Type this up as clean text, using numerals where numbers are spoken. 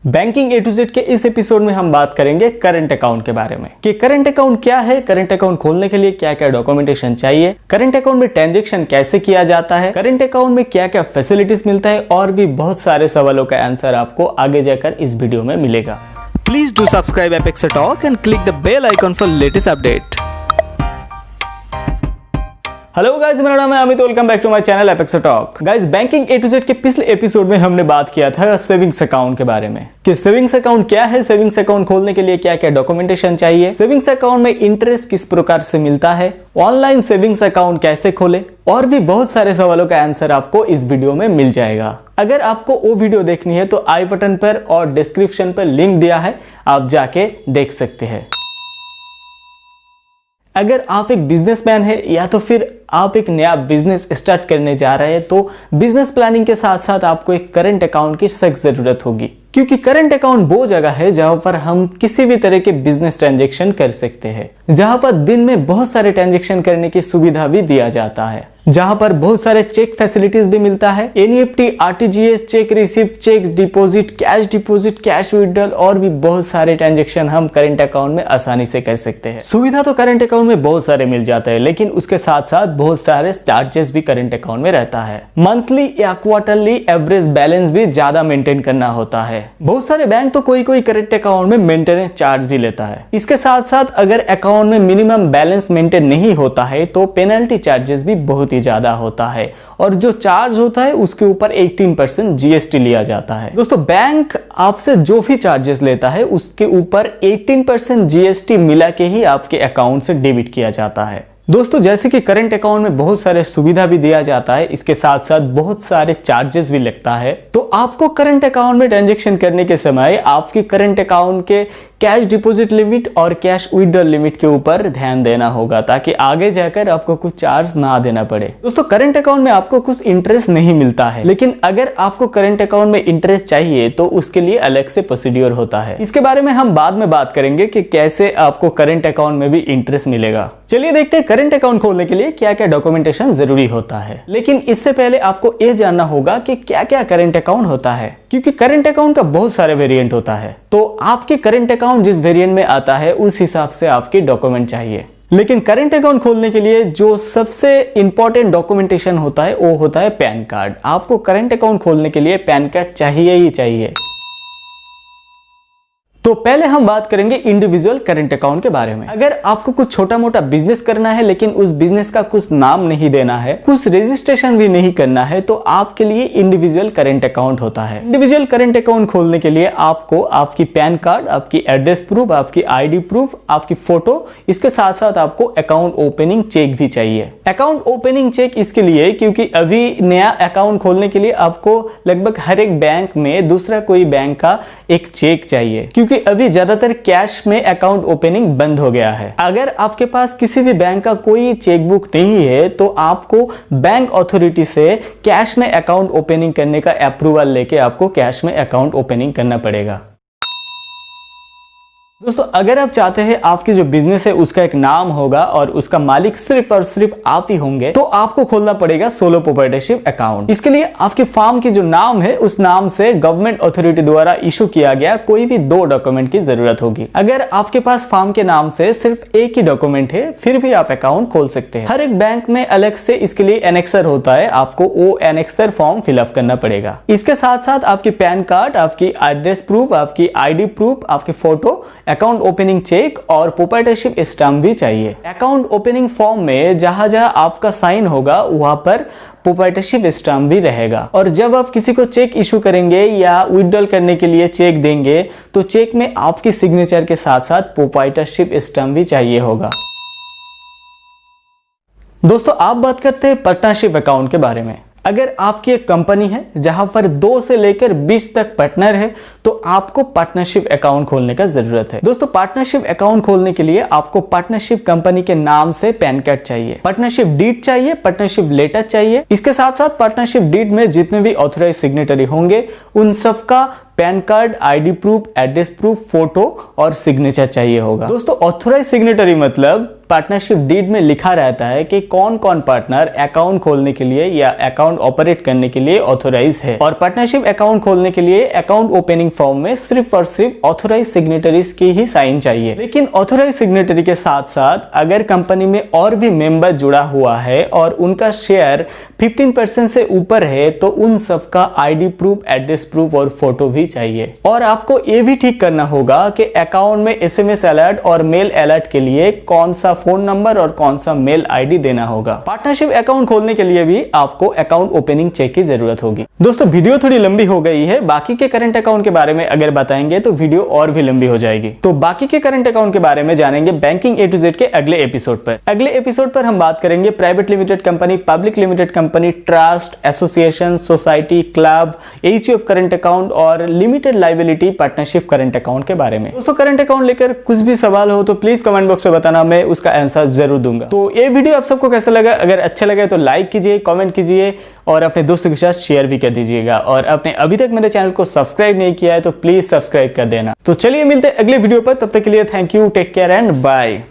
Banking A to Z के इस episode में हम बात करेंगे करंट अकाउंट के बारे में कि करंट अकाउंट क्या है, करंट अकाउंट खोलने के लिए क्या क्या डॉक्यूमेंटेशन चाहिए, करंट अकाउंट में ट्रांजैक्शन कैसे किया जाता है, करंट अकाउंट में क्या क्या फैसिलिटीज मिलता है और भी बहुत सारे सवालों का आंसर आपको आगे जाकर इस वीडियो में मिलेगा। Please do subscribe Apex Talk and click the bell icon for latest update. Hello guys, मेरा नाम है Amit. Welcome back to my channel Apex Talk. Guys, banking A to Z के पिछले एपिसोड में हमने बात किया था सेविंग्स अकाउंट के बारे में कि सेविंग्स अकाउंट क्या है, सेविंग्स अकाउंट खोलने के लिए क्या क्या डॉक्यूमेंटेशन चाहिए, सेविंग्स अकाउंट में इंटरेस्ट किस प्रकार से मिलता है, ऑनलाइन सेविंग्स अकाउंट कैसे खोले और भी बहुत सारे सवालों का आंसर आपको इस वीडियो में मिल जाएगा। अगर आपको वो वीडियो देखनी है तो आई बटन पर और डिस्क्रिप्शन पर लिंक दिया है, आप जाके देख सकते हैं। अगर आप एक बिजनेसमैन है या तो फिर आप एक नया बिजनेस स्टार्ट करने जा रहे हैं तो बिजनेस प्लानिंग के साथ साथ आपको एक करंट अकाउंट की सख्त जरूरत होगी, क्योंकि करंट अकाउंट वो जगह है जहां पर हम किसी भी तरह के बिजनेस ट्रांजैक्शन कर सकते हैं, जहां पर दिन में बहुत सारे ट्रांजैक्शन करने की सुविधा भी दिया जाता है, जहां पर बहुत सारे चेक फैसिलिटीज भी मिलता है, NEFT, RTGS, cheque receive, cheque deposit, cash withdrawal और भी बहुत सारे ट्रांजैक्शन हम करंट अकाउंट में आसानी से कर सकते हैं। सुविधा तो करंट अकाउंट में बहुत सारे मिल जाते हैं, लेकिन उसके साथ साथ बहुत सारे चार्जेस भी करंट अकाउंट में रहता है। मंथली या क्वार्टरली एवरेज बैलेंस भी ज्यादा मेंटेन करना होता है। बहुत सारे बैंक तो कोई करंट अकाउंट में मेंटेनेंस चार्ज भी लेता है। इसके साथ साथ अगर अकाउंट में मिनिमम बैलेंस मेंटेन नहीं होता है तो पेनल्टी चार्जेस भी बहुत ही ज्यादा होता है और जो चार्ज होता है उसके ऊपर 18% जीएसटी लिया जाता है। दोस्तों, बैंक आपसे जो भी चार्जेस लेता है उसके ऊपर 18% जीएसटी मिला के ही आपके अकाउंट से डेबिट किया जाता है। दोस्तों, जैसे कि करंट अकाउंट में बहुत सारे सुविधा भी दिया जाता है, इसके साथ साथ बहुत सारे चार्जेस भी लगता है, तो आपको करंट अकाउंट में ट्रांजैक्शन करने के समय आपकी करंट अकाउंट के कैश डिपॉजिट लिमिट और कैश विड्रॉल लिमिट के ऊपर ध्यान देना होगा ताकि आगे जाकर आपको कुछ चार्ज ना देना पड़े। दोस्तों, करंट अकाउंट में आपको कुछ इंटरेस्ट नहीं मिलता है, लेकिन अगर आपको करंट अकाउंट में इंटरेस्ट चाहिए तो उसके लिए अलग से प्रोसीड्यूर होता है। इसके बारे में हम बाद में बात करेंगे कि कैसे आपको करंट अकाउंट में भी इंटरेस्ट मिलेगा। चलिए देखते हैं करंट अकाउंट खोलने के लिए क्या क्या डॉक्यूमेंटेशन जरूरी होता है। लेकिन इससे पहले आपको ये जानना होगा कि क्या क्या करंट अकाउंट होता है, क्योंकि करंट अकाउंट का बहुत सारे वेरिएंट होता है, तो आपके करंट अकाउंट जिस वेरिएंट में आता है उस हिसाब से आपके डॉक्यूमेंट चाहिए। लेकिन करंट अकाउंट खोलने के लिए जो सबसे इंपॉर्टेंट डॉक्यूमेंटेशन होता है वो होता है पैन कार्ड। आपको करंट अकाउंट खोलने के लिए पैन कार्ड चाहिए ही चाहिए। तो पहले हम बात करेंगे इंडिविजुअल करंट अकाउंट के बारे में। अगर आपको कुछ छोटा मोटा बिजनेस करना है लेकिन उस बिजनेस का कुछ नाम नहीं देना है, कुछ रजिस्ट्रेशन भी नहीं करना है, तो आपके लिए इंडिविजुअल करंट अकाउंट होता है। इंडिविजुअल करंट अकाउंट खोलने के लिए आपको आपकी पैन कार्ड, आपकी एड्रेस प्रूफ, आपकी आईडी प्रूफ, आपकी फोटो, इसके साथ साथ आपको अकाउंट ओपनिंग चेक भी चाहिए। अकाउंट ओपनिंग चेक इसके लिए क्योंकि अभी नया अकाउंट खोलने के लिए आपको लगभग हर एक बैंक में दूसरा कोई बैंक का एक चेक चाहिए, क्योंकि अभी ज्यादातर कैश में अकाउंट ओपनिंग बंद हो गया है। अगर आपके पास किसी भी बैंक का कोई चेकबुक नहीं है तो आपको बैंक अथॉरिटी से कैश में अकाउंट ओपनिंग करने का अप्रूवल लेके आपको कैश में अकाउंट ओपनिंग करना पड़ेगा। दोस्तों, अगर आप चाहते हैं आपकी जो बिजनेस है उसका एक नाम होगा और उसका मालिक सिर्फ और सिर्फ आप ही होंगे, तो आपको खोलना पड़ेगा सोलो प्रोप्राइटरशिप अकाउंट। इसके लिए आपके फार्म की जो नाम है उस नाम से गवर्नमेंट अथॉरिटी द्वारा इशू किया गया कोई भी 2 डॉक्यूमेंट की जरूरत होगी। अगर आपके पास फार्म के नाम से सिर्फ एक ही डॉक्यूमेंट है फिर भी आप अकाउंट खोल सकते हैं। हर एक बैंक में अलग से इसके लिए एनेक्सर होता है, आपको वो एनेक्सर फॉर्म फिलअप करना पड़ेगा। इसके साथ साथ आपकी पैन कार्ड, आपकी एड्रेस प्रूफ, आपकी आईडी प्रूफ, आपकी फोटो, अकाउंट ओपनिंग चेक और प्रोप्राइटरशिप स्टैम्प भी चाहिए। अकाउंट ओपनिंग फॉर्म में जहां जहां आपका साइन होगा वहां पर प्रोप्राइटरशिप स्टैम्प भी रहेगा, और जब आप किसी को चेक इशू करेंगे या विड्रॉल करने के लिए चेक देंगे तो चेक में आपकी सिग्नेचर के साथ साथ प्रोप्राइटरशिप स्टैम्प भी चाहिए होगा। दोस्तों, आप बात करते हैं पार्टनरशिप अकाउंट के बारे में। अगर आपकी एक कंपनी है जहां पर 2 से लेकर 20 तक पार्टनर है तो आपको पार्टनरशिप अकाउंट खोलने का जरूरत है। दोस्तों, पार्टनरशिप अकाउंट खोलने के लिए आपको पार्टनरशिप कंपनी के नाम से पैन कार्ड चाहिए, पार्टनरशिप डीड चाहिए, पार्टनरशिप लेटर चाहिए। इसके साथ साथ पार्टनरशिप डीड में जितने भी ऑथराइज सिग्नेटरी होंगे उन सबका pan card, ID proof, address proof, photo और सिग्नेचर चाहिए होगा। दोस्तों ऑथोराइज सिग्नेटरी मतलब पार्टनरशिप डीड में लिखा रहता है कि कौन कौन पार्टनर अकाउंट खोलने के लिए या अकाउंट ऑपरेट करने के लिए ऑथोराइज है। और पार्टनरशिप अकाउंट खोलने के लिए अकाउंट ओपनिंग फॉर्म में सिर्फ और सिर्फ ऑथोराइज सिग्नेटरीज की ही साइन चाहिए। लेकिन ऑथोराइज सिग्नेटरी के साथ साथ अगर कंपनी में और भी मेंबर जुड़ा हुआ है और उनका शेयर 15% से ऊपर है तो उन सबका आईडी प्रूफ, एड्रेस प्रूफ और फोटो भी चाहिए। और आपको ये भी ठीक करना होगा कि अकाउंट में एसएमएस अलर्ट और मेल अलर्ट के लिए कौन सा फोन नंबर और कौन सा मेल आईडी देना होगा। पार्टनरशिप अकाउंट खोलने के लिए भी आपको अकाउंट ओपनिंग चेक की जरूरत होगी। दोस्तों वीडियो थोड़ी लंबी हो गई है, बाकी के करंट अकाउंट के बारे में अगर बताएंगे तो वीडियो और भी लंबी हो जाएगी। तो बाकी के करंट अकाउंट के बारे में जानेंगे बैंकिंग A to Z के अगले एपिसोड पर। अगले एपिसोड पर हम बात करेंगे private limited company, public limited company, trust, association, society, club, H of current account और limited liability partnership current account के बारे में। दोस्तों करंट अकाउंट लेकर कुछ भी सवाल हो तो प्लीज कमेंट बॉक्स में बताना, मैं उसका आंसर जरूर दूंगा। तो ये वीडियो आप सबको कैसा लगा? अगर अच्छा लगे तो लाइक कीजिए, कमेंट कीजिए और अपने दोस्तों के साथ शेयर भी कर दीजिएगा। और आपने अभी तक मेरे चैनल को सब्सक्राइब नहीं किया है तो प्लीज सब्सक्राइब कर देना। तो चलिए मिलते हैं अगले वीडियो पर, तब तक के लिए thank you, take care and bye.